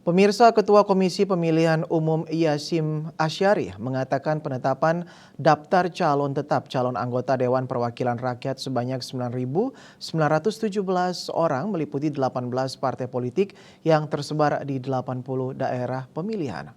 Pemirsa, Ketua Komisi Pemilihan Umum Yasim Asyari mengatakan penetapan daftar calon tetap calon anggota Dewan Perwakilan Rakyat sebanyak 9.917 orang meliputi 18 partai politik yang tersebar di 80 daerah pemilihan.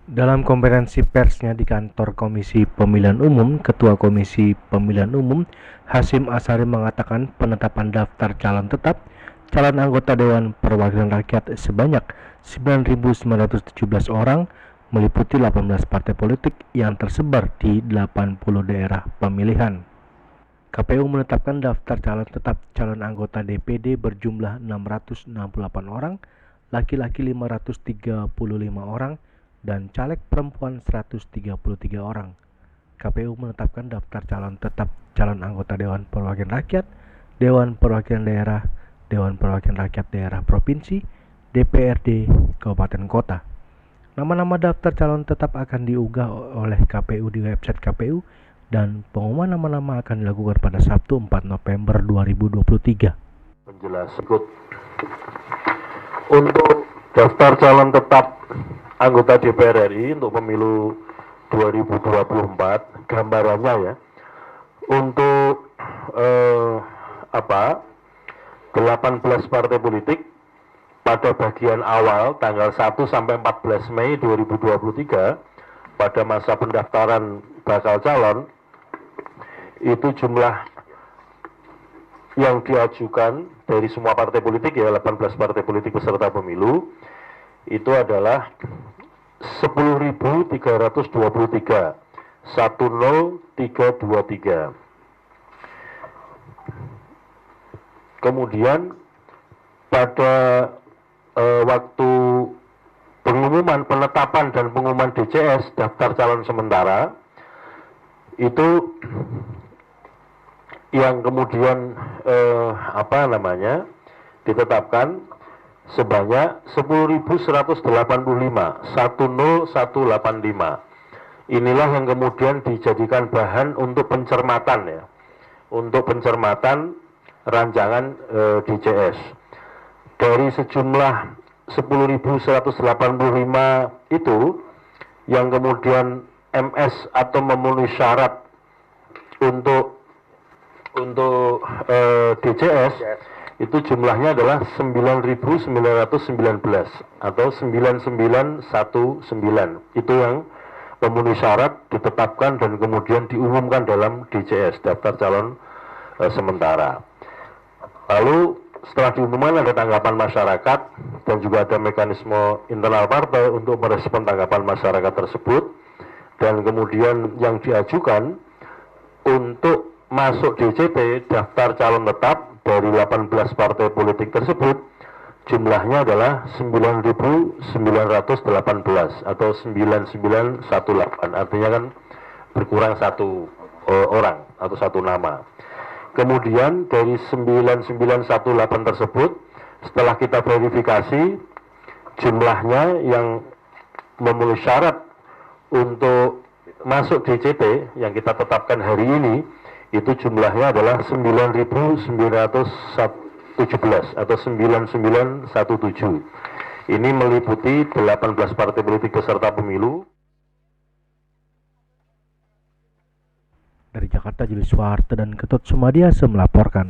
Dalam konferensi persnya di kantor Komisi Pemilihan Umum, Ketua Komisi Pemilihan Umum Hasyim Asyari mengatakan penetapan daftar calon tetap calon anggota Dewan Perwakilan Rakyat sebanyak 9.917 orang meliputi 18 partai politik yang tersebar di 80 daerah pemilihan. KPU menetapkan daftar calon tetap calon anggota DPD berjumlah 668 orang, laki-laki 535 orang, dan caleg perempuan 133 orang. KPU menetapkan daftar calon tetap calon anggota Dewan Perwakilan Rakyat, Dewan Perwakilan Daerah, Dewan Perwakilan Rakyat Daerah Provinsi, DPRD, Kabupaten Kota. Nama-nama daftar calon tetap akan diunggah oleh KPU di website KPU dan pengumuman nama-nama akan dilakukan pada Sabtu 4 November 2023. Penjelas ikut untuk daftar calon tetap anggota DPR RI untuk pemilu 2024, gambarannya ya, untuk 18 partai politik pada bagian awal tanggal 1 sampai 14 Mei 2023 pada masa pendaftaran bakal calon, itu jumlah yang diajukan dari semua partai politik ya, 18 partai politik peserta pemilu itu adalah 10.323, 10323. Kemudian pada waktu pengumuman penetapan dan pengumuman DCS daftar calon sementara itu yang kemudian ditetapkan sebanyak 10.185, 10185. Inilah yang kemudian dijadikan bahan untuk pencermatan ya, untuk pencermatan rancangan DCS. Dari sejumlah 10.185 itu yang kemudian MS atau memenuhi syarat untuk DCS itu jumlahnya adalah 9.919 atau 9919. Itu yang memenuhi syarat, ditetapkan dan kemudian diumumkan dalam DCS, daftar calon sementara. Lalu setelah diumumkan ada tanggapan masyarakat dan juga ada mekanisme internal partai untuk merespon tanggapan masyarakat tersebut, dan kemudian yang diajukan untuk masuk DCT daftar calon tetap dari 18 partai politik tersebut jumlahnya adalah 9.918 atau 9918, artinya kan berkurang satu orang atau satu nama. Kemudian dari 9918 tersebut setelah kita verifikasi jumlahnya yang memenuhi syarat untuk masuk DCT yang kita tetapkan hari ini itu jumlahnya adalah 9.917 atau 9917. Ini meliputi 18 partai politik peserta pemilu. Dari Jakarta, Julius Suharto dan Ketut Sumadiasa melaporkan.